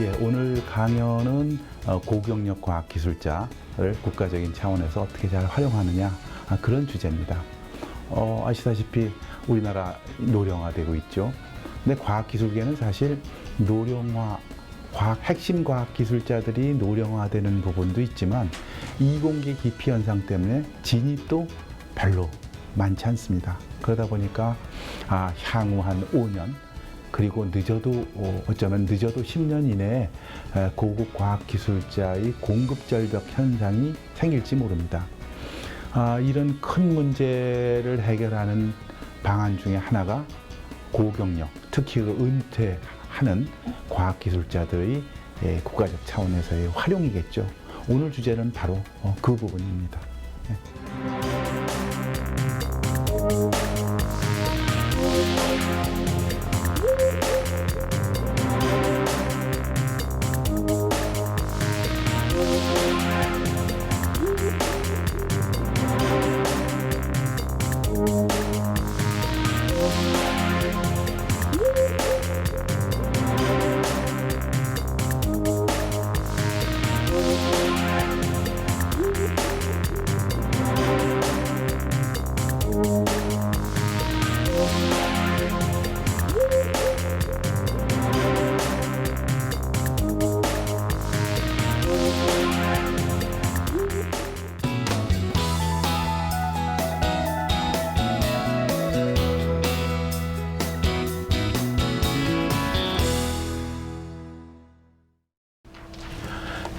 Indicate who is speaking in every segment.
Speaker 1: 예, 오늘 강연은 고경력 과학기술자를 국가적인 차원에서 어떻게 잘 활용하느냐 그런 주제입니다. 아시다시피 우리나라 노령화되고 있죠. 근데 과학기술계는 사실 노령화, 핵심 과학기술자들이 노령화되는 부분도 있지만 이공계 기피 현상 때문에 진입도 별로 많지 않습니다. 그러다 보니까 향후 한 5년 그리고 어쩌면 늦어도 10년 이내에 고급 과학기술자의 공급절벽 현상이 생길지 모릅니다. 이런 큰 문제를 해결하는 방안 중에 하나가 고경력, 특히 은퇴하는 과학기술자들의 국가적 차원에서의 활용이겠죠. 오늘 주제는 바로 그 부분입니다.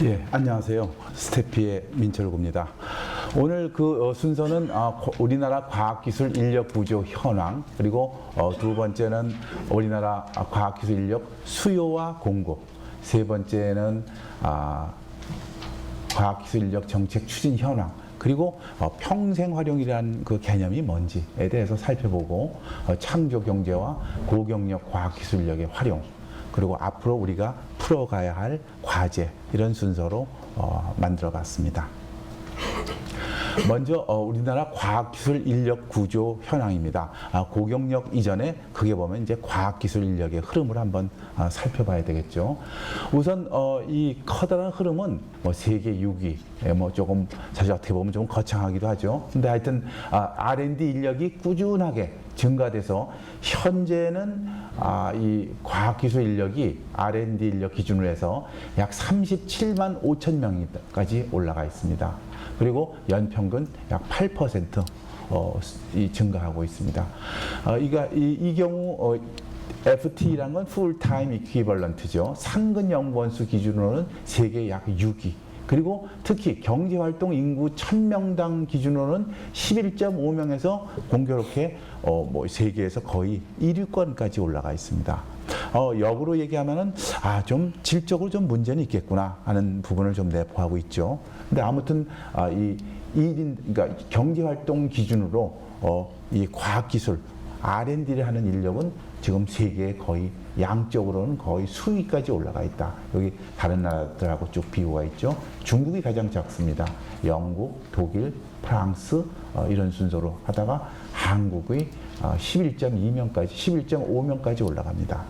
Speaker 1: 예, 안녕하세요. 스태피의 민철구입니다. 오늘 그 순서는 우리나라 과학기술 인력 구조 현황, 그리고 두 번째는 우리나라 과학기술 인력 수요와 공급, 세 번째는 과학기술 인력 정책 추진 현황, 그리고 평생 활용이라는 그 개념이 뭔지에 대해서 살펴보고 창조 경제와 고경력 과학기술 인력의 활용, 그리고 앞으로 우리가 풀어가야 할 과제, 이런 순서로 만들어 봤습니다. 먼저 우리나라 과학기술 인력 구조 현황입니다. 고경력 이전에 크게 보면 이제 과학기술 인력의 흐름을 한번 살펴봐야 되겠죠. 우선 이 커다란 흐름은 세계 6위, 조금 사실 어떻게 보면 좀 거창하기도 하죠. 근데 하여튼 R&D 인력이 꾸준하게 증가돼서 현재는 이 과학기술 인력이 R&D 인력 기준으로 해서 약 37만 5천 명까지 올라가 있습니다. 그리고 연평균 약 8% 증가하고 있습니다. 이 경우 FT라는 건 풀타임 이퀴벌런트죠. 상근 연구원수 기준으로는 세계 약 6위. 그리고 특히 경제활동 인구 1000명당 기준으로는 11.5명에서 공교롭게 세계에서 거의 1위권까지 올라가 있습니다. 역으로 얘기하면은 좀 질적으로 좀 문제는 있겠구나 하는 부분을 좀 내포하고 있죠. 근데 아무튼 그러니까 경제활동 기준으로 이 과학기술 R&D를 하는 인력은 지금 세계에 거의 양적으로는 거의 수위까지 올라가 있다. 여기 다른 나라들하고 쭉 비교가 있죠. 중국이 가장 작습니다. 영국, 독일, 프랑스 이런 순서로 하다가 한국의 11.2명까지, 11.5명까지 올라갑니다.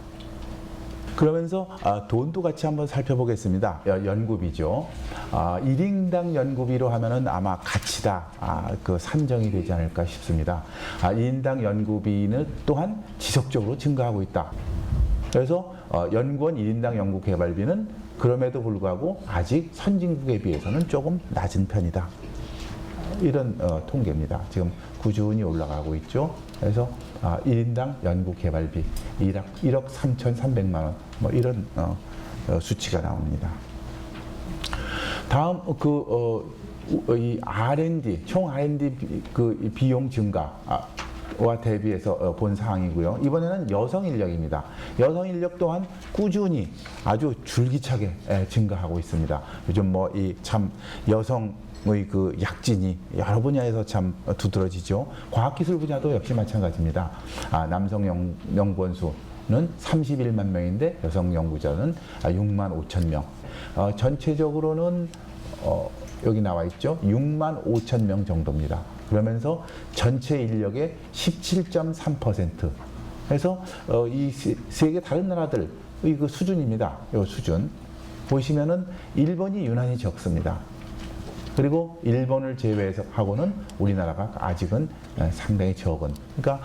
Speaker 1: 그러면서 돈도 같이 한번 살펴보겠습니다. 연구비죠. 1인당 연구비로 하면은 아마 가치다 그 산정이 되지 않을까 싶습니다. 1인당 연구비는 또한 지속적으로 증가하고 있다. 그래서 연구원 1인당 연구 개발비는 그럼에도 불구하고 아직 선진국에 비해서는 조금 낮은 편이다. 이런 통계입니다. 지금 꾸준히 올라가고 있죠. 그래서 1인당 연구 개발비 1억 3,300만 원 이런 수치가 나옵니다. 다음 이 R&D 총 R&D 그 비용 증가와 대비해서 본 사항이고요. 이번에는 여성 인력입니다. 여성 인력 또한 꾸준히 아주 줄기차게 증가하고 있습니다. 요즘 이 참 여성의 그 약진이 여러 분야에서 참 두드러지죠. 과학기술 분야도 역시 마찬가지입니다. 남성 연구원 수는 31만 명인데 여성 연구자는 6만 5천 명. 전체적으로는 여기 나와 있죠. 6만 5천 명 정도입니다. 그러면서 전체 인력의 17.3%. 그래서 이 세계 다른 나라들의 그 수준입니다. 이 수준. 보시면은 일본이 유난히 적습니다. 그리고 일본을 제외해서 하고는 우리나라가 아직은 상당히 적은. 그러니까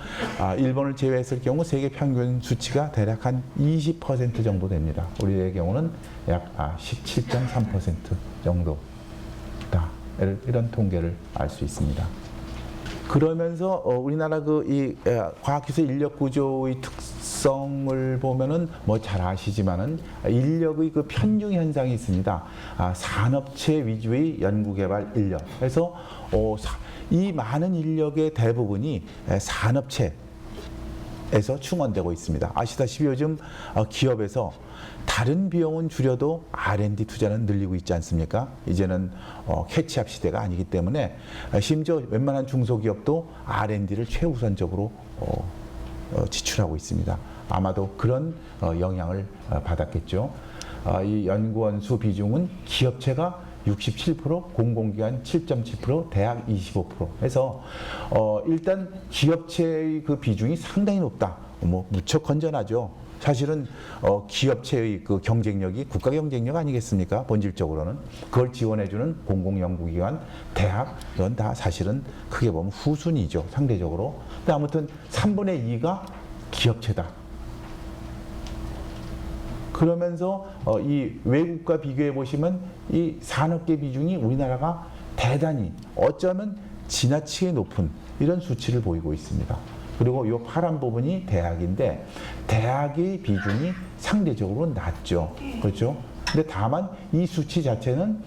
Speaker 1: 일본을 제외했을 경우 세계 평균 수치가 대략 한 20% 정도 됩니다. 우리의 경우는 약 17.3% 정도다. 이런 통계를 알 수 있습니다. 그러면서 우리나라 이 과학기술 인력 구조의 특성을 보면은 뭐 잘 아시지만은 인력의 그 편중 현상이 있습니다. 산업체 위주의 연구개발 인력. 그래서 이 많은 인력의 대부분이 산업체에서 충원되고 있습니다. 아시다시피 요즘 기업에서 다른 비용은 줄여도 R&D 투자는 늘리고 있지 않습니까? 이제는 캐치업 시대가 아니기 때문에 심지어 웬만한 중소기업도 R&D를 최우선적으로 지출하고 있습니다. 아마도 그런 영향을 받았겠죠. 이 연구원 수 비중은 기업체가 67%, 공공기관 7.7%, 대학 25% 해서 일단 기업체의 그 비중이 상당히 높다. 뭐 무척 건전하죠. 사실은 기업체의 그 경쟁력이 국가 경쟁력 아니겠습니까? 본질적으로는 그걸 지원해주는 공공연구기관, 대학 이건 다 사실은 크게 보면 후순위죠, 상대적으로. 근데 아무튼 3분의 2가 기업체다. 그러면서 이 외국과 비교해 보시면 이 산업계 비중이 우리나라가 대단히 어쩌면 지나치게 높은 이런 수치를 보이고 있습니다. 그리고 이 파란 부분이 대학인데 대학의 비중이 상대적으로 낮죠. 그렇죠? 근데 다만 이 수치 자체는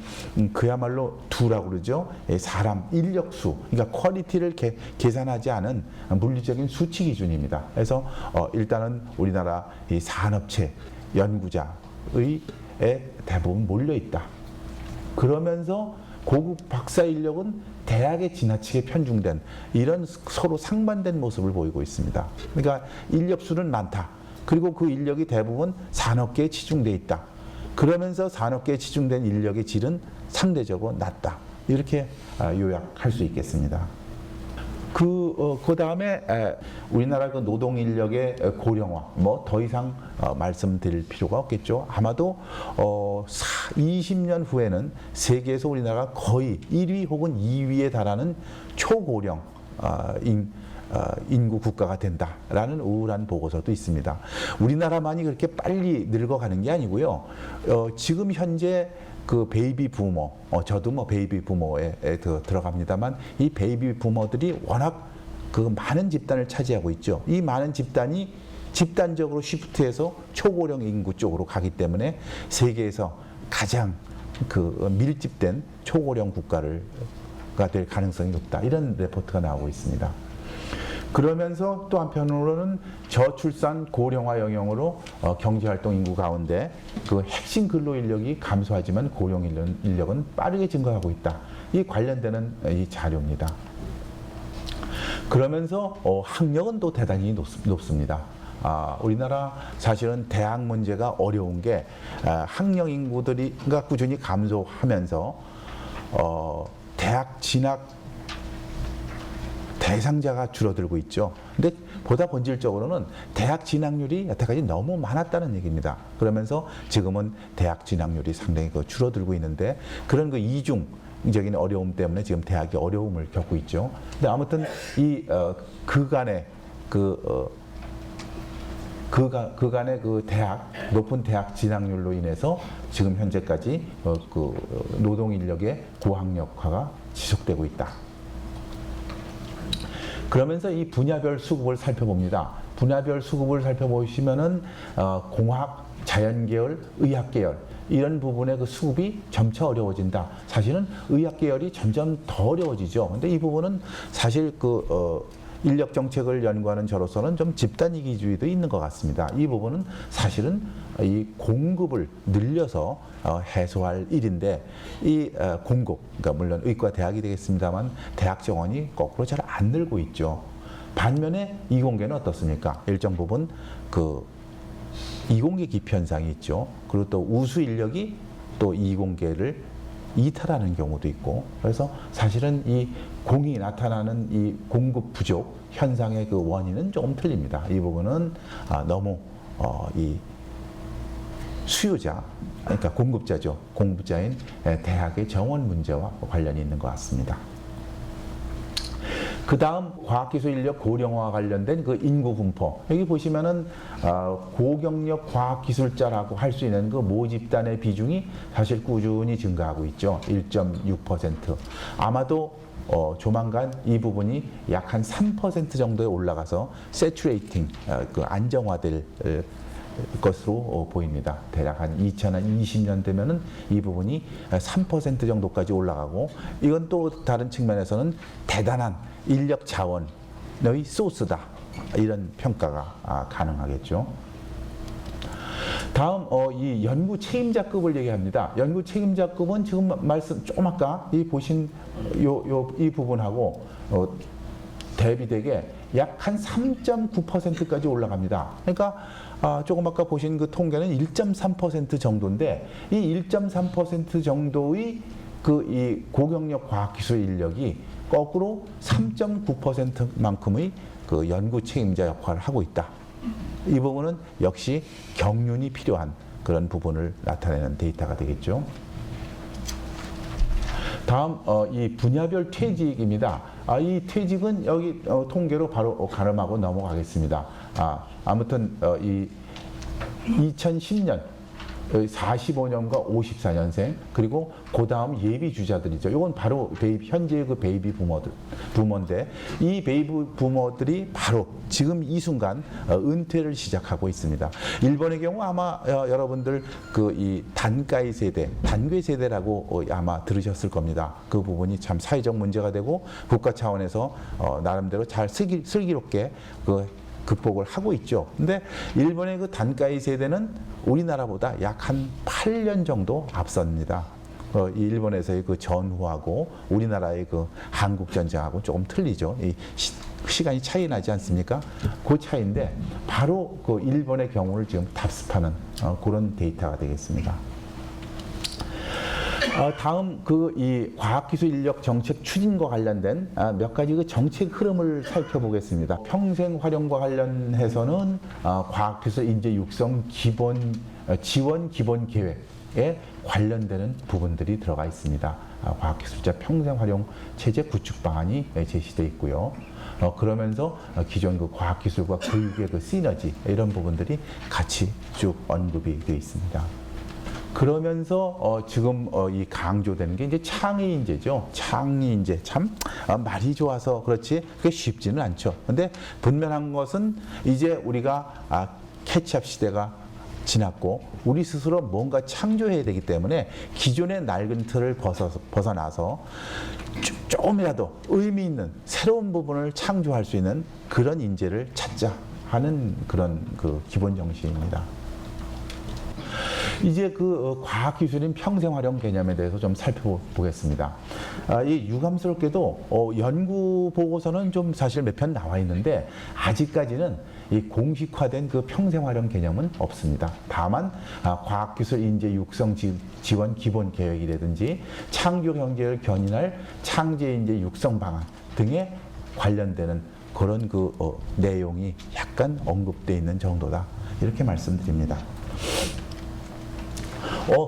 Speaker 1: 그야말로 두라고 그러죠. 사람, 인력수, 그러니까 퀄리티를 계산하지 않은 물리적인 수치 기준입니다. 그래서 일단은 우리나라 이 산업체, 연구자의 대부분 몰려있다. 그러면서 고급 박사 인력은 대학에 지나치게 편중된 이런 서로 상반된 모습을 보이고 있습니다. 그러니까 인력 수는 많다. 그리고 그 인력이 대부분 산업계에 치중돼 있다. 그러면서 산업계에 치중된 인력의 질은 상대적으로 낮다. 이렇게 요약할 수 있겠습니다. 그 다음에 우리나라 그 노동 인력의 고령화, 뭐 더 이상 말씀드릴 필요가 없겠죠. 아마도 20년 후에는 세계에서 우리나라가 거의 1위 혹은 2위에 달하는 초고령 인구 국가가 된다라는 우울한 보고서도 있습니다. 우리나라만이 그렇게 빨리 늙어가는 게 아니고요. 지금 현재 그 베이비 부모, 저도 뭐 베이비 부모에 들어갑니다만 이 베이비 부모들이 워낙 그 많은 집단을 차지하고 있죠. 이 많은 집단이 집단적으로 시프트해서 초고령 인구 쪽으로 가기 때문에 세계에서 가장 그 밀집된 초고령 국가가 될 가능성이 높다. 이런 레포트가 나오고 있습니다. 그러면서 또 한편으로는 저출산 고령화 영향으로 경제활동 인구 가운데 그 핵심 근로 인력이 감소하지만 고령 인력은 빠르게 증가하고 있다. 이 관련되는 이 자료입니다. 그러면서 학력은 또 대단히 높습니다. 우리나라 사실은 대학 문제가 어려운 게 학령 인구가 꾸준히 감소하면서 대학 진학 대상자가 줄어들고 있죠. 근데 보다 본질적으로는 대학 진학률이 여태까지 너무 많았다는 얘기입니다. 그러면서 지금은 대학 진학률이 상당히 줄어들고 있는데 그런 그 이중적인 어려움 때문에 지금 대학이 어려움을 겪고 있죠. 근데 아무튼 이 그간의 그간의 그 높은 대학 진학률로 인해서 지금 현재까지 노동 인력의 고학력화가 지속되고 있다. 그러면서 이 분야별 수급을 살펴봅니다. 분야별 수급을 살펴보시면은 공학, 자연계열, 의학계열 이런 부분의 그 수급이 점차 어려워진다. 사실은 의학계열이 점점 더 어려워지죠. 근데 이 부분은 사실 인력 정책을 연구하는 저로서는 좀 집단이기주의도 있는 것 같습니다. 이 부분은 사실은 이 공급을 늘려서 해소할 일인데 이 공급, 그러니까 물론 의과 대학이 되겠습니다만 대학 정원이 거꾸로 잘 안 늘고 있죠. 반면에 이공계는 어떻습니까? 일정 부분 이공계 기피 현상이 있죠. 그리고 또 우수 인력이 또 이공계를 이탈하는 경우도 있고, 그래서 사실은 이 공이 나타나는 이 공급 부족 현상의 그 원인은 조금 틀립니다. 이 부분은 너무 수요자, 그러니까 공급자죠. 공급자인 대학의 정원 문제와 관련이 있는 것 같습니다. 그 다음 과학기술 인력 고령화와 관련된 그 인구 분포. 여기 보시면은 고경력 과학기술자라고 할 수 있는 그 모집단의 비중이 사실 꾸준히 증가하고 있죠. 1.6%. 아마도 조만간 이 부분이 약 한 3% 정도에 올라가서 세츄레이팅, 그 안정화될 것으로 보입니다. 대략 한 2020년 되면은 이 부분이 3% 정도까지 올라가고, 이건 또 다른 측면에서는 대단한 인력 자원의 소스다, 이런 평가가 가능하겠죠. 다음 이 연구 책임자급을 얘기합니다. 연구 책임자급은 지금 말씀 좀 아까 이 보신 이 부분하고 대비되게 약 한 3.9%까지 올라갑니다. 그러니까 조금 아까 보신 그 통계는 1.3% 정도인데, 이 1.3% 정도의 그 이 고경력 과학기술 인력이 거꾸로 3.9%만큼의 그 연구 책임자 역할을 하고 있다. 이 부분은 역시 경륜이 필요한 그런 부분을 나타내는 데이터가 되겠죠. 다음 이 분야별 퇴직입니다. 이 퇴직은 여기 통계로 바로 가름하고 넘어가겠습니다. 아무튼 이 2010년 45년과 54년생, 그리고 그 다음 예비 주자들이죠. 이건 바로 현재 그 베이비 부모인데, 이 베이비 부모들이 바로 지금 이 순간 은퇴를 시작하고 있습니다. 일본의 경우 아마 여러분들 그 이 단가이 세대, 단괴 세대라고 아마 들으셨을 겁니다. 그 부분이 참 사회적 문제가 되고 국가 차원에서 나름대로 잘 슬기롭게 극복을 하고 있죠. 근데 일본의 그 단가이 세대는 우리나라보다 약 한 8년 정도 앞섭니다. 일본에서의 그 전후하고 우리나라의 그 한국 전쟁하고 조금 틀리죠. 이 시간이 차이 나지 않습니까? 그 차이인데 바로 그 일본의 경우를 지금 답습하는 그런 데이터가 되겠습니다. 다음 그 이 과학기술 인력 정책 추진과 관련된 몇 가지 그 정책 흐름을 살펴보겠습니다. 평생 활용과 관련해서는 과학기술 인재 육성 지원 기본 계획에 관련되는 부분들이 들어가 있습니다. 과학기술자 평생 활용 체제 구축 방안이 제시되어 있고요. 그러면서 기존 그 과학기술과 교육의 그 시너지, 이런 부분들이 같이 쭉 언급이 되어 있습니다. 그러면서 지금 이 강조되는 게 이제 창의 인재죠. 창의 인재, 참 말이 좋아서 그렇지 그게 쉽지는 않죠. 근데 분명한 것은 이제 우리가 캐치업 시대가 지났고 우리 스스로 뭔가 창조해야 되기 때문에 기존의 낡은 틀을 벗어나서 조금이라도 의미 있는 새로운 부분을 창조할 수 있는 그런 인재를 찾자 하는 그런 그 기본 정신입니다. 이제 그 과학기술인 평생활용 개념에 대해서 좀 살펴보겠습니다. 이 유감스럽게도 연구 보고서는 좀 사실 몇 편 나와 있는데 아직까지는 이 공식화된 그 평생활용 개념은 없습니다. 다만 과학기술 인재 육성 지원 기본 계획이라든지 창조 경제를 견인할 창제 인재 육성 방안 등에 관련되는 그런 그 내용이 약간 언급되어 있는 정도다, 이렇게 말씀드립니다.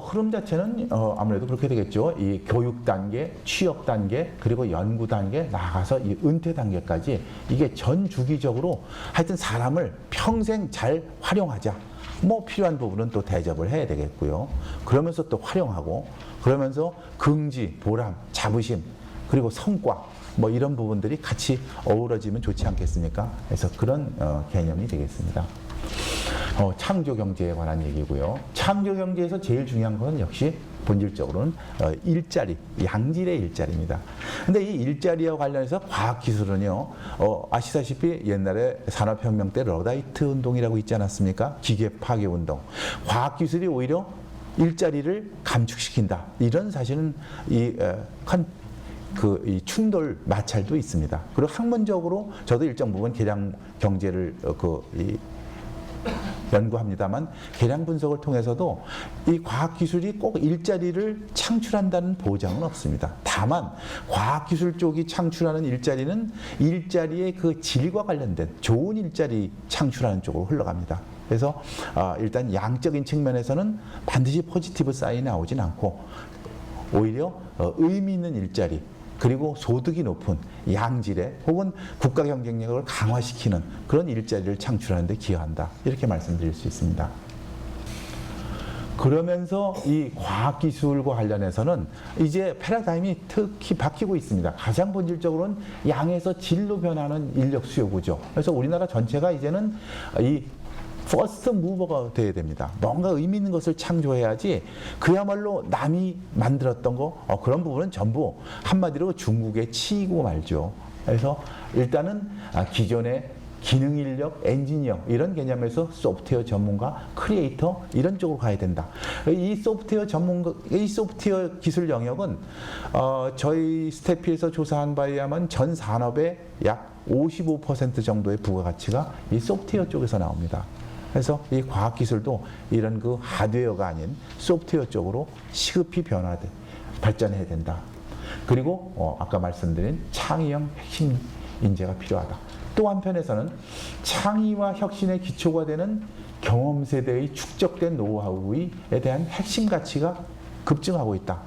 Speaker 1: 흐름 자체는 아무래도 그렇게 되겠죠. 이 교육 단계, 취업 단계, 그리고 연구 단계, 나아가서 이 은퇴 단계까지 이게 전 주기적으로 하여튼 사람을 평생 잘 활용하자. 뭐 필요한 부분은 또 대접을 해야 되겠고요. 그러면서 또 활용하고, 그러면서 긍지, 보람, 자부심, 그리고 성과, 뭐 이런 부분들이 같이 어우러지면 좋지 않겠습니까? 그래서 그런 개념이 되겠습니다. 창조 경제에 관한 얘기고요. 창조 경제에서 제일 중요한 건 역시 본질적으로는 일자리, 양질의 일자리입니다. 근데 이 일자리와 관련해서 과학기술은요, 아시다시피 옛날에 산업혁명 때 러다이트 운동이라고 있지 않았습니까? 기계 파괴 운동. 과학기술이 오히려 일자리를 감축시킨다. 이런 사실은 이 충돌 마찰도 있습니다. 그리고 학문적으로 저도 일정 부분 계량 경제를 연구합니다만, 계량 분석을 통해서도 이 과학기술이 꼭 일자리를 창출한다는 보장은 없습니다. 다만 과학기술 쪽이 창출하는 일자리는 일자리의 그 질과 관련된 좋은 일자리 창출하는 쪽으로 흘러갑니다. 그래서 일단 양적인 측면에서는 반드시 포지티브 사인이 나오진 않고 오히려 의미 있는 일자리 그리고 소득이 높은 양질의 혹은 국가 경쟁력을 강화시키는 그런 일자리를 창출하는 데 기여한다. 이렇게 말씀드릴 수 있습니다. 그러면서 이 과학기술과 관련해서는 이제 패러다임이 특히 바뀌고 있습니다. 가장 본질적으로는 양에서 질로 변하는 인력 수요 구조. 그래서 우리나라 전체가 이제는 이 퍼스트 무버가 돼야 됩니다. 뭔가 의미 있는 것을 창조해야지 그야말로 남이 만들었던 거 그런 부분은 전부 한마디로 중국에 치이고 말죠. 그래서 일단은 기존의 기능 인력, 엔지니어 이런 개념에서 소프트웨어 전문가, 크리에이터 이런 쪽으로 가야 된다. 이 소프트웨어 전문가, 이 소프트웨어 기술 영역은 저희 스태피에서 조사한 바에 의하면 전 산업의 약 55% 정도의 부가가치가 이 소프트웨어 쪽에서 나옵니다. 그래서 이 과학기술도 이런 그 하드웨어가 아닌 소프트웨어 쪽으로 시급히 발전해야 된다. 그리고 아까 말씀드린 창의형 핵심 인재가 필요하다. 또 한편에서는 창의와 혁신의 기초가 되는 경험 세대의 축적된 노하우에 대한 핵심 가치가 급증하고 있다.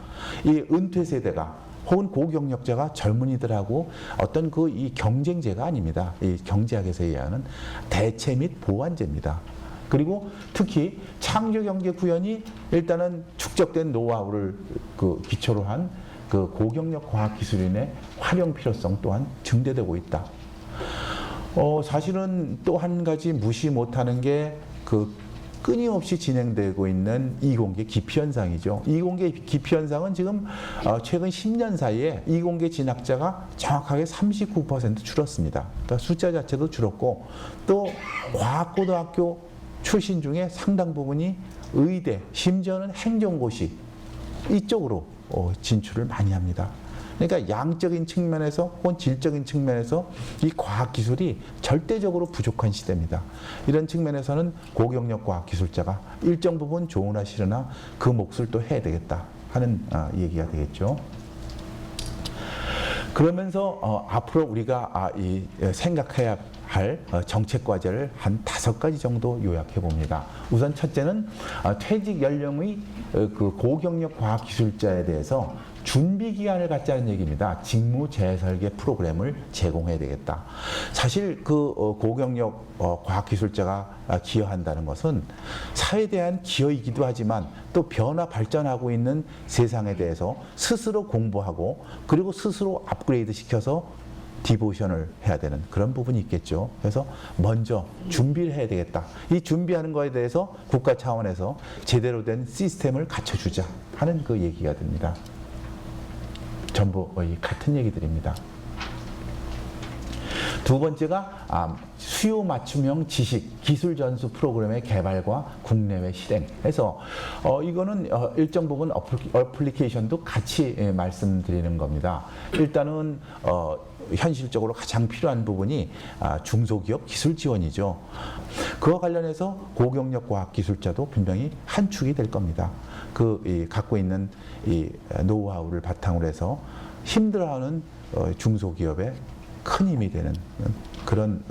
Speaker 1: 이 은퇴 세대가 혹은 고경력자가 젊은이들하고 어떤 그 이 경쟁제가 아닙니다. 이 경제학에서 얘기하는 대체 및 보완제입니다. 그리고 특히 창조경제 구현이 일단은 축적된 노하우를 그 기초로 한 그 고경력 과학기술인의 활용 필요성 또한 증대되고 있다. 사실은 또 한 가지 무시 못하는 게 그 끊임없이 진행되고 있는 이공계 기피 현상이죠. 이공계 기피 현상은 지금 최근 10년 사이에 이공계 진학자가 정확하게 39% 줄었습니다. 그러니까 숫자 자체도 줄었고 또 과학고등학교 출신 중에 상당 부분이 의대, 심지어는 행정고시 이쪽으로 진출을 많이 합니다. 그러니까 양적인 측면에서 혹은 질적인 측면에서 이 과학기술이 절대적으로 부족한 시대입니다. 이런 측면에서는 고경력 과학기술자가 일정 부분 조언하 실으나 그 몫을 또 해야 되겠다 하는 얘기가 되겠죠. 그러면서 앞으로 우리가 생각해야 할 정책 과제를 한 5가지 정도 요약해 봅니다. 우선 첫째는 퇴직 연령의 그 고경력 과학기술자에 대해서 준비 기간을 갖자는 얘기입니다. 직무 재설계 프로그램을 제공해야 되겠다. 사실 그 고경력 과학기술자가 기여한다는 것은 사회에 대한 기여이기도 하지만 또 변화 발전하고 있는 세상에 대해서 스스로 공부하고 그리고 스스로 업그레이드 시켜서 디보션을 해야 되는 그런 부분이 있겠죠. 그래서 먼저 준비를 해야 되겠다. 이 준비하는 거에 대해서 국가 차원에서 제대로 된 시스템을 갖춰주자 하는 그 얘기가 됩니다. 전부 같은 얘기들입니다. 두 번째가 수요 맞춤형 지식, 기술 전수 프로그램의 개발과 국내외 실행. 해서 이거는 일정 부분 어플리케이션도 같이 말씀드리는 겁니다. 일단은 현실적으로 가장 필요한 부분이 중소기업 기술 지원이죠. 그와 관련해서 고경력 과학기술자도 분명히 한 축이 될 겁니다. 갖고 있는 이 노하우를 바탕으로 해서 힘들어하는 중소기업에 큰 힘이 되는 그런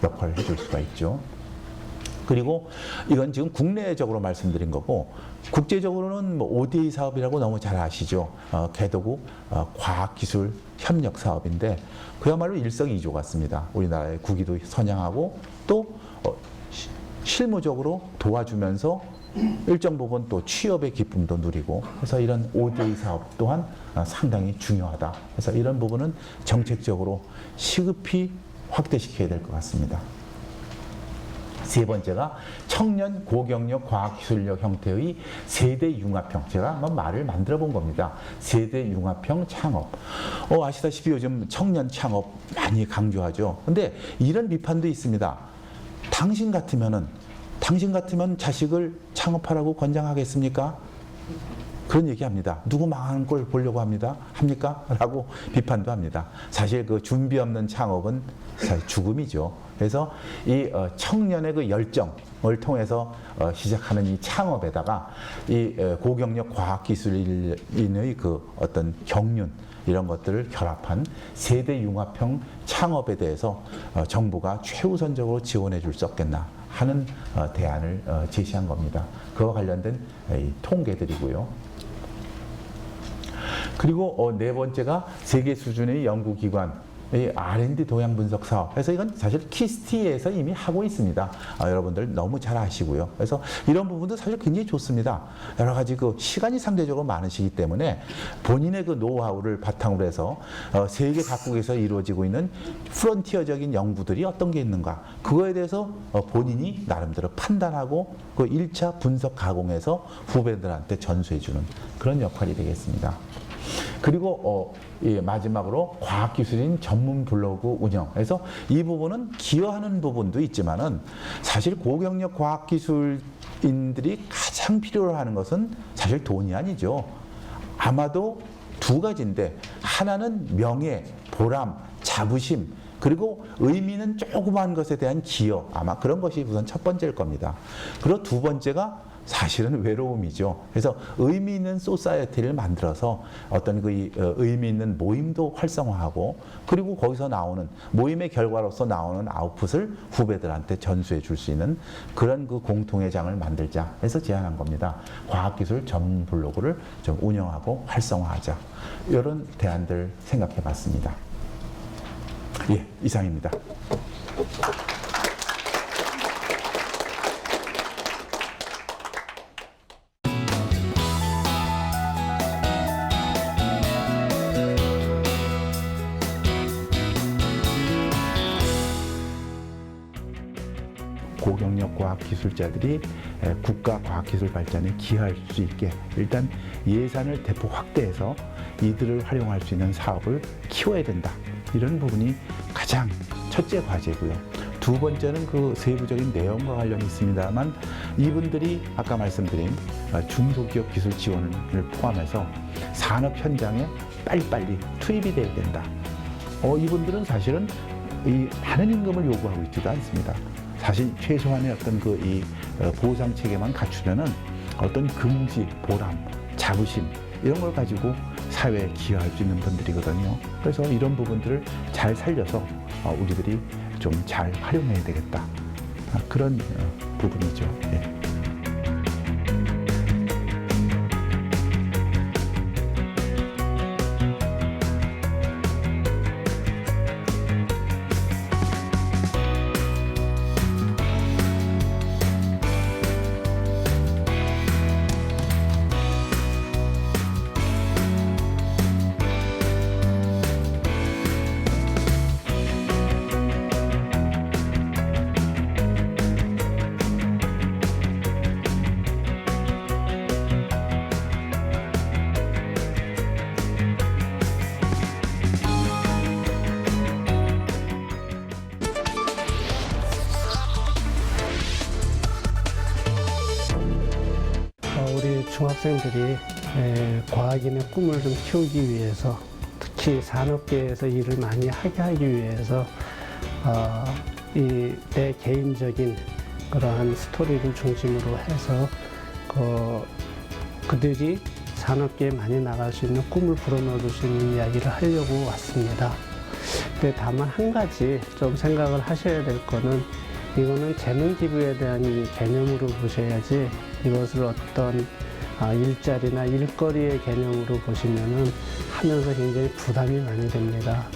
Speaker 1: 역할을 해줄 수가 있죠. 그리고 이건 지금 국내적으로 말씀드린 거고 국제적으로는 뭐 ODA 사업이라고 너무 잘 아시죠. 개도국 과학기술 협력 사업인데 그야말로 일석이조 같습니다. 우리나라의 국위도 선양하고 또 실무적으로 도와주면서 일정 부분 또 취업의 기쁨도 누리고 그래서 이런 ODA 사업 또한 상당히 중요하다. 그래서 이런 부분은 정책적으로 시급히 확대시켜야 될 것 같습니다. 세 번째가 청년 고경력 과학기술력 형태의 세대 융합형. 제가 한번 말을 만들어 본 겁니다. 세대 융합형 창업. 아시다시피 요즘 청년 창업 많이 강조하죠. 근데 이런 비판도 있습니다. 당신 같으면 자식을 창업하라고 권장하겠습니까? 그런 얘기합니다. 누구 망하는 걸 보려고 합니까? 라고 비판도 합니다. 사실 그 준비 없는 창업은 사실 죽음이죠. 그래서 이 청년의 그 열정을 통해서 시작하는 이 창업에다가 이 고경력 과학기술인의 그 어떤 경륜 이런 것들을 결합한 세대 융합형 창업에 대해서 정부가 최우선적으로 지원해 줄 수 없겠나 하는 대안을 제시한 겁니다. 그와 관련된 통계들이고요. 그리고 네 번째가 세계 수준의 연구기관 R&D 동향 분석 사업. 그래서 이건 사실 키스티에서 이미 하고 있습니다. 여러분들 너무 잘 아시고요. 그래서 이런 부분도 사실 굉장히 좋습니다. 여러 가지 그 시간이 상대적으로 많으시기 때문에 본인의 그 노하우를 바탕으로 해서 세계 각국에서 이루어지고 있는 프론티어적인 연구들이 어떤 게 있는가. 그거에 대해서 본인이 나름대로 판단하고 그 1차 분석 가공해서 후배들한테 전수해주는 그런 역할이 되겠습니다. 그리고 마지막으로 과학기술인 전문 블로그 운영. 그래서 이 부분은 기여하는 부분도 있지만은 사실 고경력 과학기술인들이 가장 필요로 하는 것은 사실 돈이 아니죠. 아마도 두 가지인데 하나는 명예, 보람, 자부심, 그리고 의미 있는 조그만 것에 대한 기여. 아마 그런 것이 우선 첫 번째일 겁니다. 그리고 두 번째가 사실은 외로움이죠. 그래서 의미 있는 소사이어티를 만들어서 어떤 그 의미 있는 모임도 활성화하고 그리고 거기서 나오는 모임의 결과로서 나오는 아웃풋을 후배들한테 전수해 줄 수 있는 그런 그 공통의 장을 만들자 해서 제안한 겁니다. 과학기술 전문 블로그를 좀 운영하고 활성화하자. 이런 대안들 생각해 봤습니다. 예, 이상입니다. 고경력 과학기술자들이 국가 과학기술 발전에 기여할 수 있게 일단 예산을 대폭 확대해서 이들을 활용할 수 있는 사업을 키워야 된다. 이런 부분이 가장 첫째 과제고요. 두 번째는 그 세부적인 내용과 관련이 있습니다만 이분들이 아까 말씀드린 중소기업 기술 지원을 포함해서 산업 현장에 빨리빨리 투입이 돼야 된다. 이분들은 사실은 많은 임금을 요구하고 있지도 않습니다. 사실 최소한의 어떤 보상 체계만 갖추면은 어떤 긍지, 보람, 자부심 이런 걸 가지고 사회에 기여할 수 있는 분들이거든요. 그래서 이런 부분들을 잘 살려서 우리들이 좀 잘 활용해야 되겠다. 그런 부분이죠. 예.
Speaker 2: 우리 중학생들이 과학인의 꿈을 좀 키우기 위해서 특히 산업계에서 일을 많이 하게 하기 위해서 내 개인적인 그러한 스토리를 중심으로 해서 그들이 산업계에 많이 나갈 수 있는 꿈을 불어넣을 수 있는 이야기를 하려고 왔습니다. 근데 다만 한 가지 좀 생각을 하셔야 될 거는 이거는 재능 기부에 대한 개념으로 보셔야지 이것을 어떤 일자리나 일거리의 개념으로 보시면은 하면서 굉장히 부담이 많이 됩니다.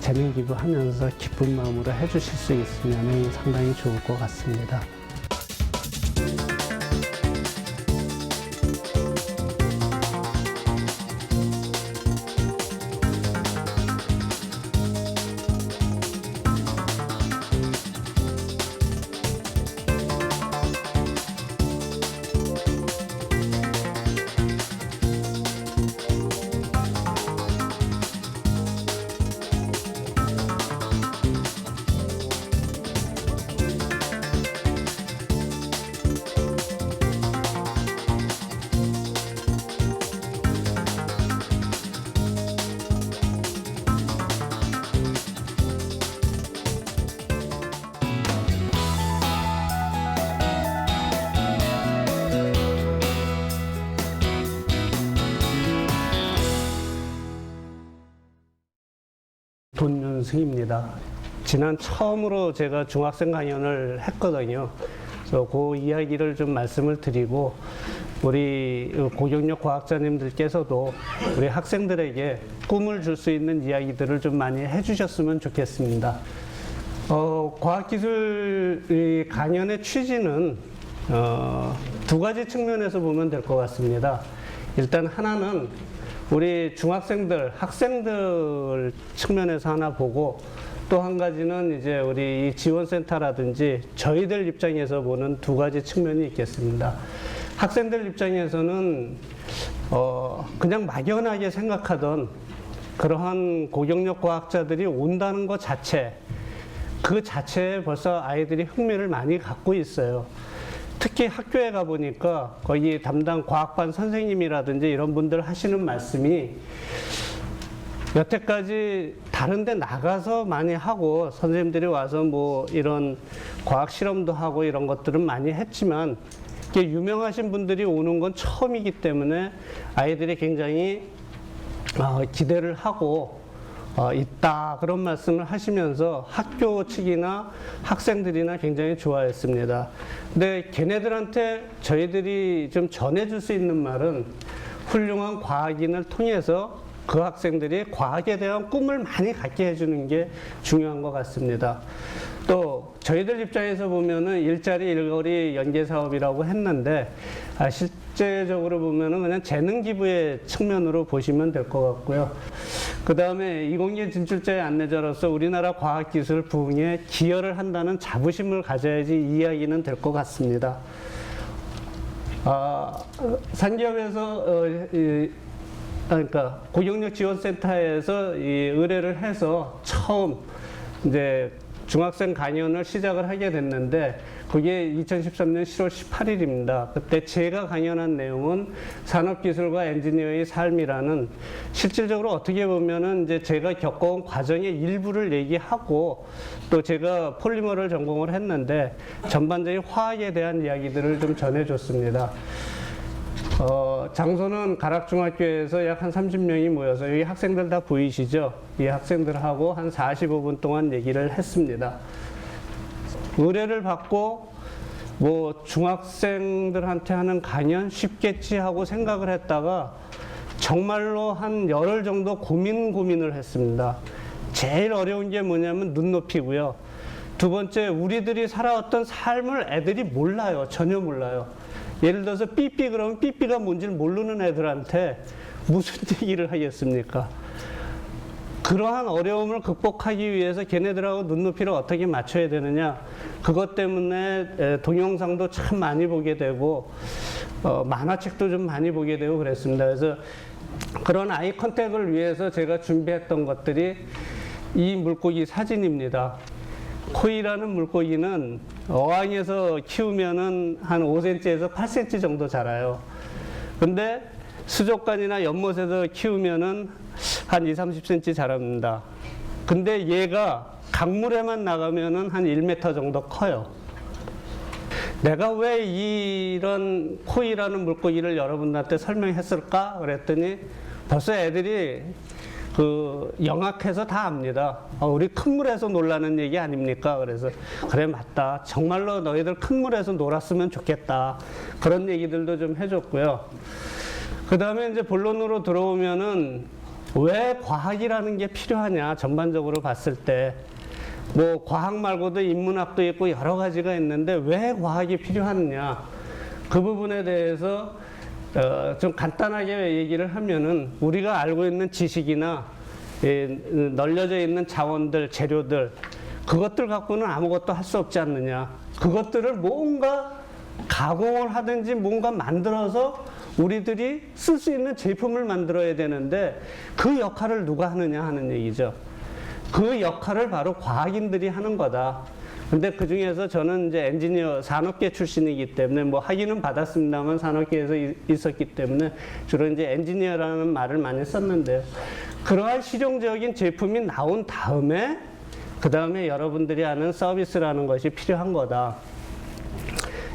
Speaker 2: 재능 기부하면서 기쁜 마음으로 해주실 수 있으면 상당히 좋을 것 같습니다. 돈 연승입니다. 지난 처음으로 제가 중학생 강연을 했거든요. 그래서 그 이야기를 좀 말씀을 드리고 우리 고경력 과학자님들께서도 우리 학생들에게 꿈을 줄 수 있는 이야기들을 좀 많이 해주셨으면 좋겠습니다. 과학기술 강연의 취지는 두 가지 측면에서 보면 될 것 같습니다. 일단 하나는 우리 중학생들, 학생들 측면에서 하나 보고 또 한 가지는 이제 우리 이 지원센터라든지 저희들 입장에서 보는 두 가지 측면이 있겠습니다. 학생들 입장에서는 그냥 막연하게 생각하던 그러한 고경력 과학자들이 온다는 것 자체, 그 자체에 벌써 아이들이 흥미를 많이 갖고 있어요. 특히 학교에 가보니까 거기 담당 과학반 선생님이라든지 이런 분들 하시는 말씀이 여태까지 다른 데 나가서 많이 하고 선생님들이 와서 뭐 이런 과학 실험도 하고 이런 것들은 많이 했지만 이게 유명하신 분들이 오는 건 처음이기 때문에 아이들이 굉장히 기대를 하고 있다 그런 말씀을 하시면서 학교 측이나 학생들이나 굉장히 좋아했습니다. 근데 걔네들한테 저희들이 좀 전해줄 수 있는 말은 훌륭한 과학인을 통해서 그 학생들이 과학에 대한 꿈을 많이 갖게 해주는 게 중요한 것 같습니다. 또 저희들 입장에서 보면은 일자리 일거리 연계 사업이라고 했는데 실제적으로 보면은 그냥 재능 기부의 측면으로 보시면 될 것 같고요. 그 다음에 이공계 진출자의 안내자로서 우리나라 과학기술 부흥에 기여를 한다는 자부심을 가져야지 이야기는 될 것 같습니다. 산기업에서 그러니까 고경력 지원센터에서 이 의뢰를 해서 처음 이제 중학생 강연을 시작을 하게 됐는데 그게 2013년 10월 18일입니다. 그때 제가 강연한 내용은 산업기술과 엔지니어의 삶이라는 실질적으로 어떻게 보면은 이제 제가 겪어온 과정의 일부를 얘기하고 또 제가 폴리머를 전공을 했는데 전반적인 화학에 대한 이야기들을 좀 전해줬습니다. 장소는 가락중학교에서 약 한 30명이 모여서 여기 학생들 다 보이시죠? 이 학생들하고 한 45분 동안 얘기를 했습니다. 의뢰를 받고 뭐 중학생들한테 하는 강연 쉽겠지 하고 생각을 했다가 정말로 한 열흘 정도 고민을 했습니다. 제일 어려운 게 뭐냐면 눈높이고요. 두 번째, 우리들이 살아왔던 삶을 애들이 몰라요. 전혀 몰라요. 예를 들어서 삐삐 그러면 삐삐가 뭔지를 모르는 애들한테 무슨 얘기를 하겠습니까? 그러한 어려움을 극복하기 위해서 걔네들하고 눈높이를 어떻게 맞춰야 되느냐, 그것 때문에 동영상도 참 많이 보게 되고 만화책도 좀 많이 보게 되고 그랬습니다. 그래서 그런 아이 컨택을 위해서 제가 준비했던 것들이 이 물고기 사진입니다. 코이라는 물고기는 어항에서 키우면은 한 5cm에서 8cm 정도 자라요. 근데 수족관이나 연못에서 키우면은 한 20-30cm 자랍니다. 근데 얘가 강물에만 나가면은 한 1m 정도 커요. 내가 왜 이런 코이라는 물고기를 여러분들한테 설명했을까? 그랬더니 벌써 애들이 영악해서 다 압니다. 우리 큰 물에서 놀라는 얘기 아닙니까? 그래서 그래 맞다. 정말로 너희들 큰 물에서 놀았으면 좋겠다. 그런 얘기들도 좀 해줬고요. 그 다음에 이제 본론으로 들어오면은 왜 과학이라는 게 필요하냐, 전반적으로 봤을 때. 뭐 과학 말고도 인문학도 있고 여러 가지가 있는데 왜 과학이 필요하느냐, 그 부분에 대해서 좀 간단하게 얘기를 하면은 우리가 알고 있는 지식이나 널려져 있는 자원들, 재료들, 그것들 갖고는 아무것도 할 수 없지 않느냐. 그것들을 뭔가 가공을 하든지 뭔가 만들어서 우리들이 쓸 수 있는 제품을 만들어야 되는데 그 역할을 누가 하느냐 하는 얘기죠. 그 역할을 바로 과학인들이 하는 거다. 근데 그 중에서 저는 이제 엔지니어 산업계 출신이기 때문에 뭐 학위는 받았습니다만 산업계에서 있었기 때문에 주로 이제 엔지니어라는 말을 많이 썼는데요. 그러한 실용적인 제품이 나온 다음에 그 다음에 여러분들이 하는 서비스라는 것이 필요한 거다.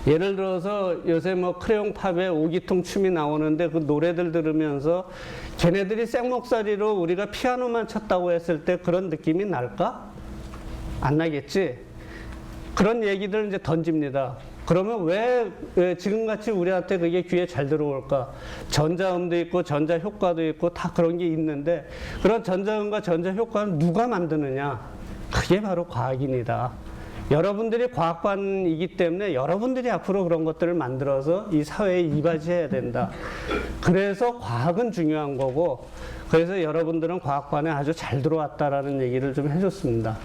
Speaker 2: 예를 들어서 요새 뭐 크레용 팝에 오기통 춤이 나오는데 그 노래들 들으면서 걔네들이 생목소리로 우리가 피아노만 쳤다고 했을 때 그런 느낌이 날까? 안 나겠지? 그런 얘기들 이제 던집니다. 그러면 왜 지금같이 우리한테 그게 귀에 잘 들어올까? 전자음도 있고 전자효과도 있고 다 그런 게 있는데 그런 전자음과 전자효과는 누가 만드느냐? 그게 바로 과학입니다. 여러분들이 과학반이기 때문에 여러분들이 앞으로 그런 것들을 만들어서 이 사회에 이바지해야 된다. 그래서 과학은 중요한 거고 그래서 여러분들은 과학반에 아주 잘 들어왔다라는 얘기를 좀 해줬습니다.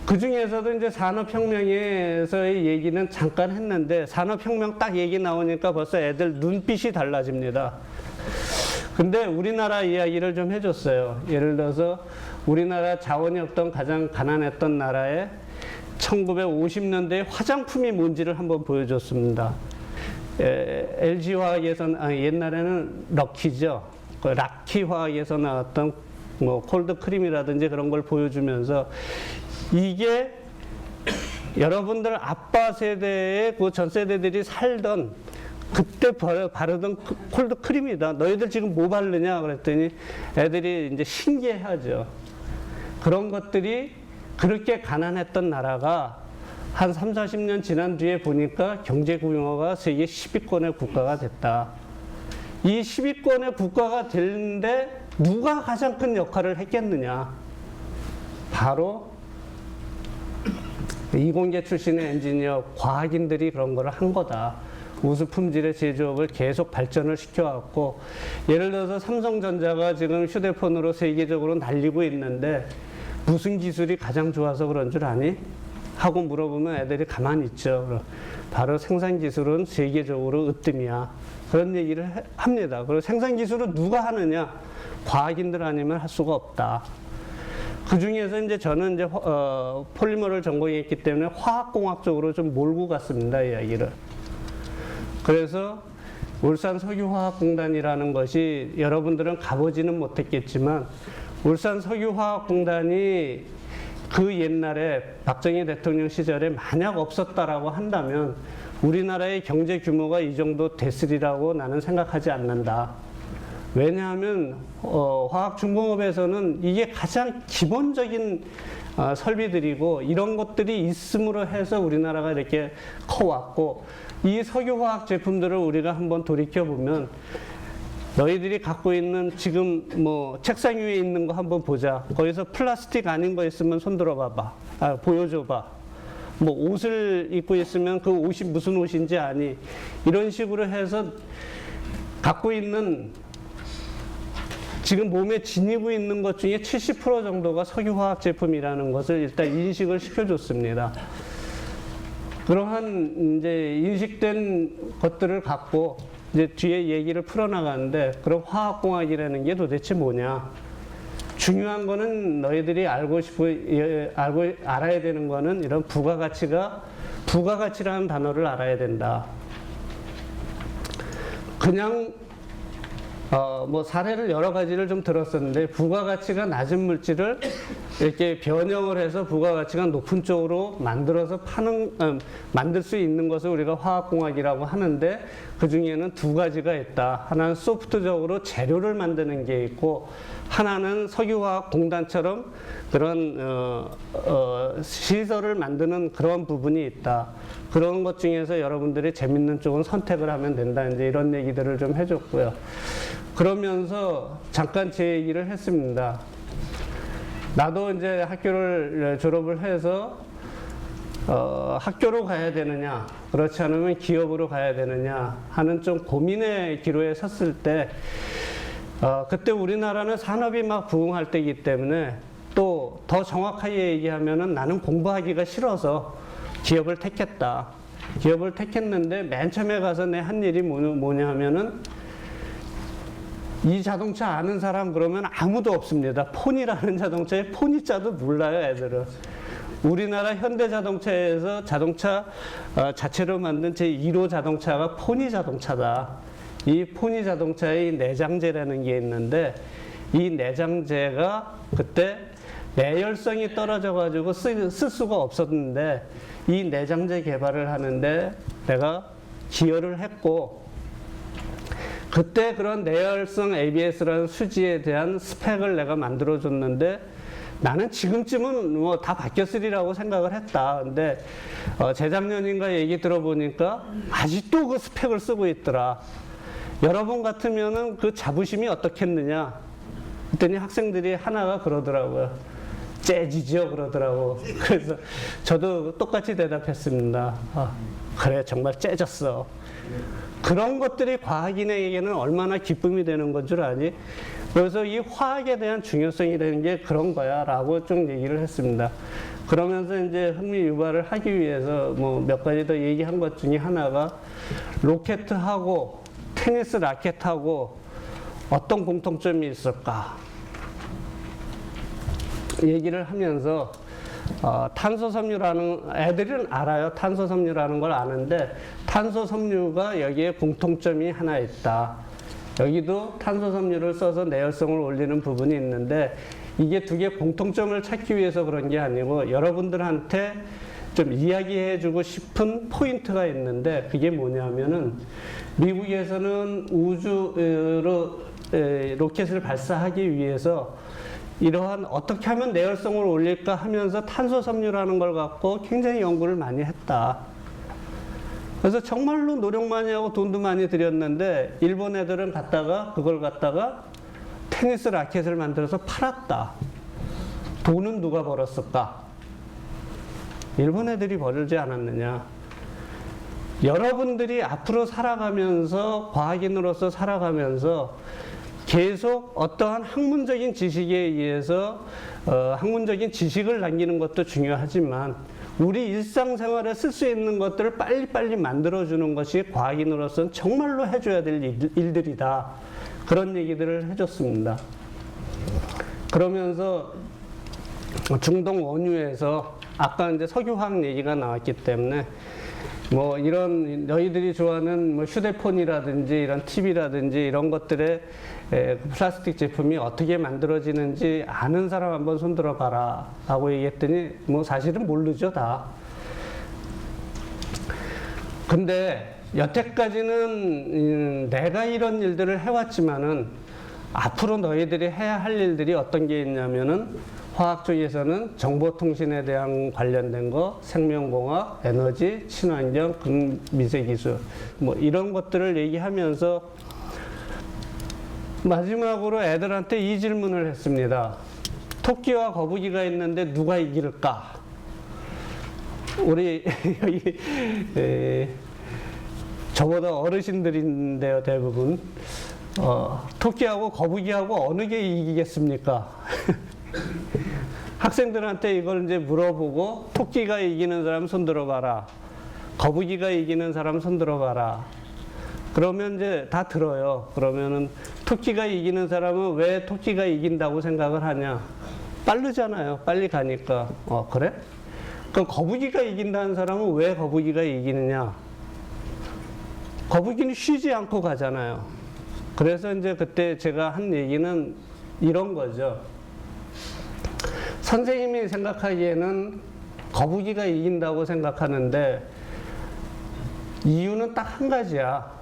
Speaker 2: 그 중에서도 이제 산업혁명에서의 얘기는 잠깐 했는데 산업혁명 딱 얘기 나오니까 벌써 애들 눈빛이 달라집니다. 근데 우리나라 이야기를 좀 해줬어요. 예를 들어서 우리나라 자원이 없던 가장 가난했던 나라에 1950년대에 화장품이 뭔지를 한번 보여줬습니다. LG화학에서 옛날에는 럭키죠. 그 라키화학에서 나왔던 뭐 콜드크림이라든지 그런 걸 보여주면서 이게 여러분들 아빠 세대의 그 전 세대들이 살던 그때 바르던 콜드크림이다. 너희들 지금 뭐 바르냐? 그랬더니 애들이 이제 신기해하죠. 그런 것들이 그렇게 가난했던 나라가 한 3, 40년 지난 뒤에 보니까 경제 규모가 세계 10위권의 국가가 됐다. 이 10위권의 국가가 되는데 누가 가장 큰 역할을 했겠느냐? 바로 이공계 출신의 엔지니어, 과학인들이 그런 거를 한 거다. 우수 품질의 제조업을 계속 발전을 시켜왔고, 예를 들어서 삼성전자가 지금 휴대폰으로 세계적으로 날리고 있는데 무슨 기술이 가장 좋아서 그런 줄 아니? 하고 물어보면 애들이 가만히 있죠. 바로 생산 기술은 세계적으로 으뜸이야. 그런 얘기를 합니다. 그리고 생산 기술은 누가 하느냐? 과학인들 아니면 할 수가 없다. 그 중에서 이제 저는 이제 폴리머를 전공했기 때문에 화학공학 쪽으로 좀 몰고 갔습니다, 이야기를. 그래서 울산 석유화학공단이라는 것이 여러분들은 가보지는 못했겠지만 울산 석유화학공단이 그 옛날에 박정희 대통령 시절에 만약 없었다라고 한다면 우리나라의 경제 규모가 이 정도 됐으리라고 나는 생각하지 않는다. 왜냐하면 화학중공업에서는 이게 가장 기본적인 설비들이고 이런 것들이 있음으로 해서 우리나라가 이렇게 커왔고 이 석유화학 제품들을 우리가 한번 돌이켜보면 너희들이 갖고 있는 지금 뭐 책상 위에 있는 거 한번 보자. 거기서 플라스틱 아닌 거 있으면 손들어 봐봐. 보여줘 봐. 뭐 옷을 입고 있으면 그 옷이 무슨 옷인지 아니. 이런 식으로 해서 갖고 있는 지금 몸에 지니고 있는 것 중에 70% 정도가 석유화학 제품이라는 것을 일단 인식을 시켜줬습니다. 그러한 이제 인식된 것들을 갖고 이제 뒤에 얘기를 풀어나가는데 그럼 화학공학이라는 게 도대체 뭐냐? 중요한 거는 너희들이 알아야 되는 거는 이런 부가가치라는 단어를 알아야 된다. 그냥 뭐 사례를 여러 가지를 좀 들었었는데 부가가치가 낮은 물질을 이렇게 변형을 해서 부가가치가 높은 쪽으로 만들어서 만들 수 있는 것을 우리가 화학공학이라고 하는데 그 중에는 두 가지가 있다. 하나는 소프트적으로 재료를 만드는 게 있고 하나는 석유화학공단처럼 그런 시설을 만드는 그런 부분이 있다. 그런 것 중에서 여러분들이 재밌는 쪽은 선택을 하면 된다. 이제 이런 얘기들을 좀 해줬고요. 그러면서 잠깐 제 얘기를 했습니다. 나도 이제 학교를 졸업을 해서 학교로 가야 되느냐, 그렇지 않으면 기업으로 가야 되느냐 하는 좀 고민의 기로에 섰을 때 그때 우리나라는 산업이 막 부흥할 때이기 때문에 또 더 정확하게 얘기하면은 나는 공부하기가 싫어서 기업을 택했다. 기업을 택했는데 맨 처음에 가서 내 한 일이 뭐냐 하면은 이 자동차 아는 사람 그러면 아무도 없습니다. 폰이라는 자동차에 폰이자도 몰라요, 애들은. 우리나라 현대자동차에서 자동차 자체로 만든 제1호 자동차가 포니 자동차다. 이 포니 자동차의 내장재라는 게 있는데 이 내장재가 그때 내열성이 떨어져 가지고 쓸 수가 없었는데 이 내장재 개발을 하는데 내가 기여를 했고 그때 그런 내열성 ABS라는 수지에 대한 스펙을 내가 만들어 줬는데 나는 지금쯤은 뭐 다 바뀌었으리라고 생각을 했다. 근데 재작년인가 얘기 들어보니까 아직도 그 스펙을 쓰고 있더라. 여러분 같으면은 그 자부심이 어떻겠느냐? 그랬더니 학생들이 하나가 그러더라고요. 재즈죠 그러더라고. 그래서 저도 똑같이 대답했습니다. 그래 정말 재졌어. 그런 것들이 과학인에게는 얼마나 기쁨이 되는 건 줄 아니? 그래서 이 화학에 대한 중요성이라는 게 그런 거야 라고 좀 얘기를 했습니다. 그러면서 이제 흥미 유발을 하기 위해서 뭐 몇 가지 더 얘기한 것 중에 하나가 로켓하고 테니스 라켓하고 어떤 공통점이 있을까 얘기를 하면서 탄소섬유라는 애들은 알아요. 탄소섬유라는 걸 아는데 탄소섬유가 여기에 공통점이 하나 있다. 여기도 탄소섬유를 써서 내열성을 올리는 부분이 있는데 이게 두 개 공통점을 찾기 위해서 그런 게 아니고 여러분들한테 좀 이야기해주고 싶은 포인트가 있는데 그게 뭐냐면은 미국에서는 우주로 로켓을 발사하기 위해서 이러한 어떻게 하면 내열성을 올릴까 하면서 탄소섬유라는 걸 갖고 굉장히 연구를 많이 했다. 그래서 정말로 노력 많이 하고 돈도 많이 들였는데 일본 애들은 그걸 갖다가 테니스 라켓을 만들어서 팔았다. 돈은 누가 벌었을까? 일본 애들이 벌지 않았느냐. 여러분들이 앞으로 살아가면서 과학인으로서 살아가면서 계속 어떠한 학문적인 지식에 의해서 학문적인 지식을 남기는 것도 중요하지만 우리 일상생활에 쓸 수 있는 것들을 빨리빨리 만들어주는 것이 과학인으로서는 정말로 해줘야 될 일들이다. 그런 얘기들을 해줬습니다. 그러면서 중동 원유에서 아까 이제 석유화학 얘기가 나왔기 때문에 뭐 이런 너희들이 좋아하는 뭐 휴대폰이라든지 이런 TV라든지 이런 것들의 플라스틱 제품이 어떻게 만들어지는지 아는 사람 한번 손들어 봐라 하고 얘기했더니 뭐 사실은 모르죠 다. 근데 여태까지는 내가 이런 일들을 해왔지만은 앞으로 너희들이 해야 할 일들이 어떤 게 있냐면은 화학 쪽에서는 정보통신에 대한 관련된 거, 생명공학, 에너지, 친환경, 극미세기술 뭐 이런 것들을 얘기하면서 마지막으로 애들한테 이 질문을 했습니다. 토끼와 거북이가 있는데 누가 이길까? 우리 여기 저보다 어르신들인데요 대부분 토끼하고 거북이하고 어느 게 이기겠습니까? 학생들한테 이걸 이제 물어보고 토끼가 이기는 사람 손 들어봐라. 거북이가 이기는 사람 손 들어봐라. 그러면 이제 다 들어요. 그러면은 토끼가 이기는 사람은 왜 토끼가 이긴다고 생각을 하냐? 빠르잖아요. 빨리 가니까. 그래? 그럼 거북이가 이긴다는 사람은 왜 거북이가 이기느냐? 거북이는 쉬지 않고 가잖아요. 그래서 이제 그때 제가 한 얘기는 이런 거죠. 선생님이 생각하기에는 거북이가 이긴다고 생각하는데 이유는 딱 한 가지야.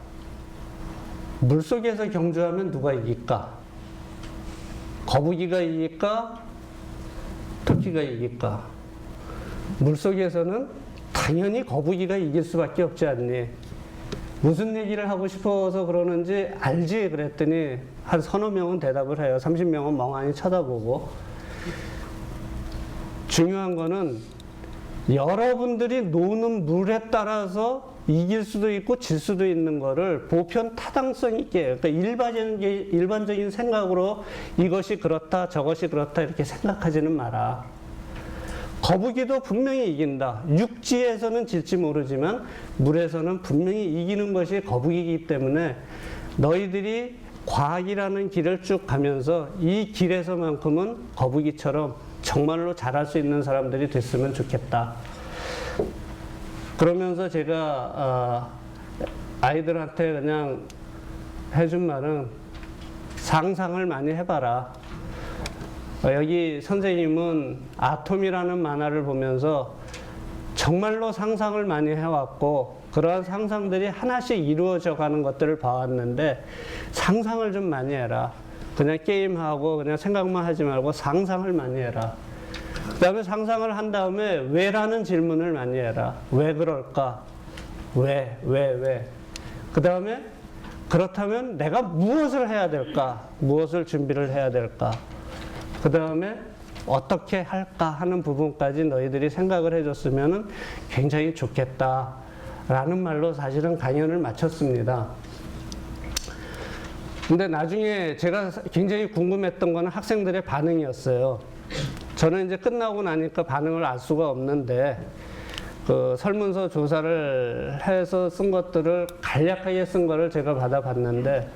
Speaker 2: 물속에서 경주하면 누가 이길까? 거북이가 이길까? 토끼가 이길까? 물속에서는 당연히 거북이가 이길 수밖에 없지 않니? 무슨 얘기를 하고 싶어서 그러는지 알지? 그랬더니 한 서너 명은 대답을 해요. 30명은 멍하니 쳐다보고. 중요한 거는 여러분들이 노는 물에 따라서 이길 수도 있고 질 수도 있는 거를 보편 타당성 있게, 그러니까 일반적인 생각으로 이것이 그렇다 저것이 그렇다 이렇게 생각하지는 마라. 거북이도 분명히 이긴다. 육지에서는 질지 모르지만 물에서는 분명히 이기는 것이 거북이기 때문에 너희들이 과학이라는 길을 쭉 가면서 이 길에서만큼은 거북이처럼 정말로 잘할 수 있는 사람들이 됐으면 좋겠다. 그러면서 제가 아이들한테 그냥 해준 말은 상상을 많이 해봐라. 여기 선생님은 아톰이라는 만화를 보면서 정말로 상상을 많이 해왔고 그러한 상상들이 하나씩 이루어져 가는 것들을 봐왔는데 상상을 좀 많이 해라. 그냥 게임하고 그냥 생각만 하지 말고 상상을 많이 해라. 그 다음에 상상을 한 다음에 왜라는 질문을 많이 해라. 왜 그럴까? 왜? 그 다음에 그렇다면 내가 무엇을 해야 될까? 무엇을 준비를 해야 될까? 그 다음에 어떻게 할까 하는 부분까지 너희들이 생각을 해줬으면 굉장히 좋겠다 라는 말로 사실은 강연을 마쳤습니다. 근데 나중에 제가 굉장히 궁금했던 거는 학생들의 반응이었어요. 저는 이제 끝나고 나니까 반응을 알 수가 없는데 그 설문서 조사를 해서 쓴 것들을 간략하게 쓴 거를 제가 받아봤는데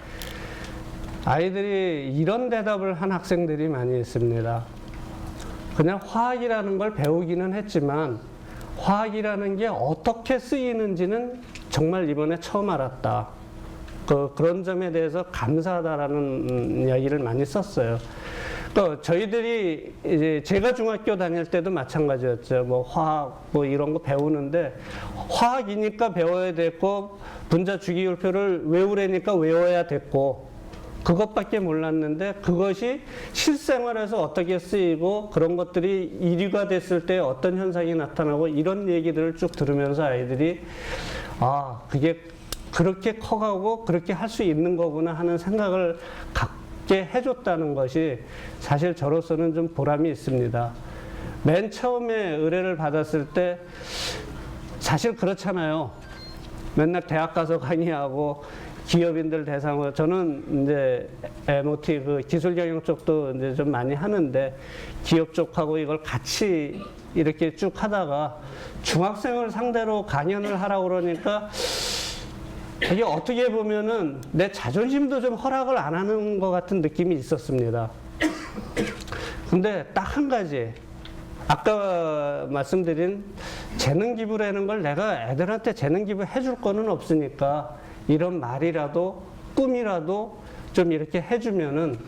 Speaker 2: 아이들이 이런 대답을 한 학생들이 많이 있습니다. 그냥 화학이라는 걸 배우기는 했지만 화학이라는 게 어떻게 쓰이는지는 정말 이번에 처음 알았다. 그런 점에 대해서 감사하다라는 이야기를 많이 썼어요. 또 저희들이 이제 제가 중학교 다닐 때도 마찬가지였죠. 뭐 화학 뭐 이런 거 배우는데 화학이니까 배워야 됐고 분자 주기율표를 외우려니까 외워야 됐고 그것밖에 몰랐는데 그것이 실생활에서 어떻게 쓰이고 그런 것들이 일위가 됐을 때 어떤 현상이 나타나고 이런 얘기들을 쭉 들으면서 아이들이 아 그게 그렇게 커가고 그렇게 할 수 있는 거구나 하는 생각을 갖게 해줬다는 것이 사실 저로서는 좀 보람이 있습니다. 맨 처음에 의뢰를 받았을 때 사실 그렇잖아요. 맨날 대학 가서 강의하고 기업인들 대상으로 저는 이제 MOT 그 기술 경영 쪽도 이제 좀 많이 하는데 기업 쪽하고 이걸 같이 이렇게 쭉 하다가 중학생을 상대로 강연을 하라고 그러니까 이게 어떻게 보면은 내 자존심도 좀 허락을 안 하는 것 같은 느낌이 있었습니다. 근데 딱 한 가지 아까 말씀드린 재능 기부라는 걸 내가 애들한테 재능 기부 해줄 거는 없으니까 이런 말이라도 꿈이라도 좀 이렇게 해주면은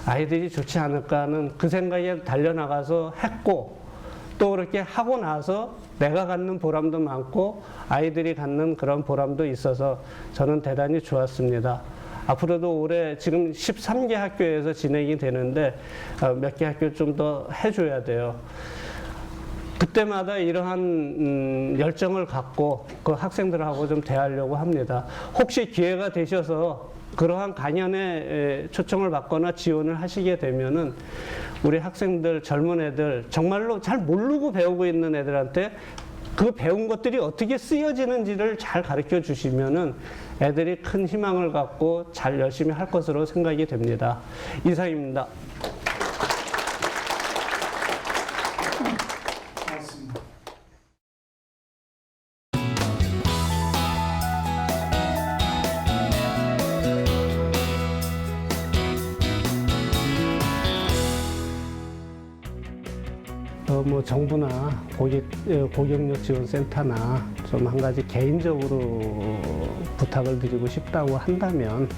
Speaker 2: 아이들이 좋지 않을까 하는 그 생각에 달려나가서 했고 또 그렇게 하고 나서 내가 갖는 보람도 많고 아이들이 갖는 그런 보람도 있어서 저는 대단히 좋았습니다. 앞으로도 올해 지금 13개 학교에서 진행이 되는데 몇 개 학교 좀 더 해줘야 돼요. 그때마다 이러한 열정을 갖고 그 학생들하고 좀 대하려고 합니다. 혹시 기회가 되셔서 그러한 강연에 초청을 받거나 지원을 하시게 되면은 우리 학생들, 젊은 애들, 정말로 잘 모르고 배우고 있는 애들한테 그 배운 것들이 어떻게 쓰여지는지를 잘 가르쳐 주시면은 애들이 큰 희망을 갖고 잘 열심히 할 것으로 생각이 됩니다. 이상입니다. 뭐 정부나 고경력 지원센터나 좀 한 가지 개인적으로 부탁을 드리고 싶다고 한다면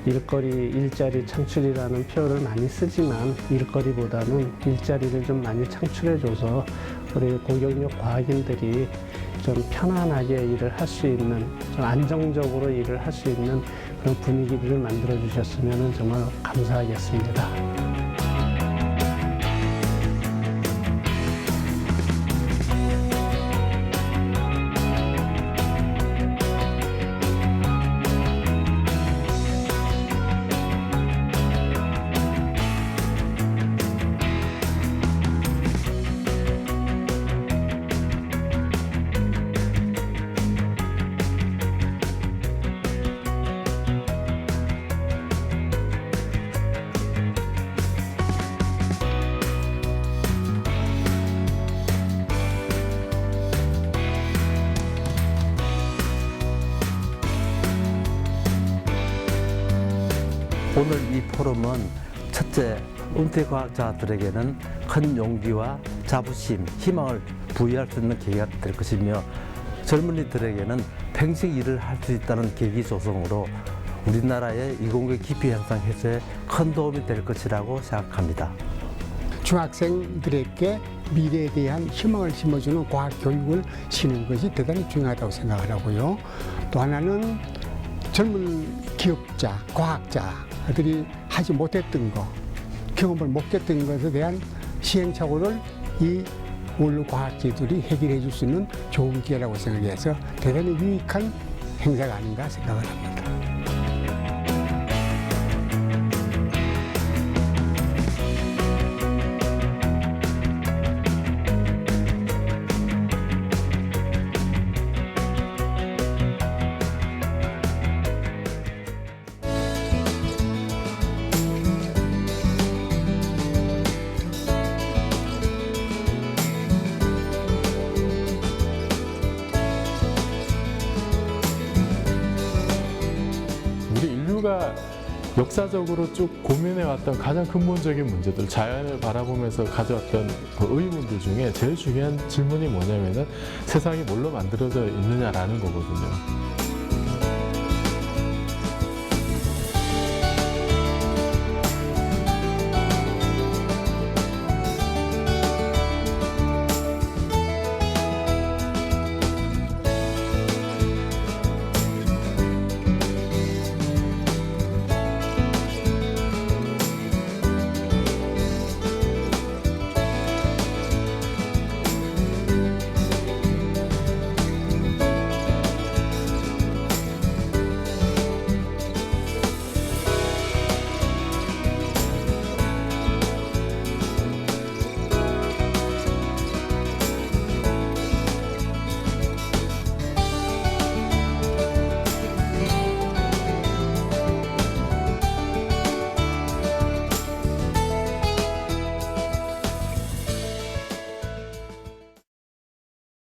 Speaker 2: 일자리 창출이라는 표현을 많이 쓰지만 일거리보다는 일자리를 좀 많이 창출해줘서 우리 고경력 과학인들이 좀 편안하게 일을 할 수 있는, 좀 안정적으로 일을 할 수 있는 그런 분위기를 만들어 주셨으면 정말 감사하겠습니다.
Speaker 3: 오늘 이 포럼은 첫째, 은퇴과학자들에게는 큰 용기와 자부심, 희망을 부여할 수 있는 계기가 될 것이며 젊은이들에게는 평생 일을 할 수 있다는 계기 조성으로 우리나라의 이공계 기피 향상 해소에 큰 도움이 될 것이라고 생각합니다.
Speaker 4: 중학생들에게 미래에 대한 희망을 심어주는 과학 교육을 시키는 것이 대단히 중요하다고 생각을 하고요. 또 하나는 젊은 기업자, 과학자들이 하지 못했던 거, 경험을 못했던 것에 대한 시행착오를 이 원로 과학기술이 해결해 줄 수 있는 좋은 기회라고 생각해서 대단히 유익한 행사가 아닌가 생각을 합니다.
Speaker 5: 우리 인류가 역사적으로 쭉 고민해왔던 가장 근본적인 문제들, 자연을 바라보면서 가져왔던 그 의문들 중에 제일 중요한 질문이 뭐냐면은 세상이 뭘로 만들어져 있느냐라는 거거든요.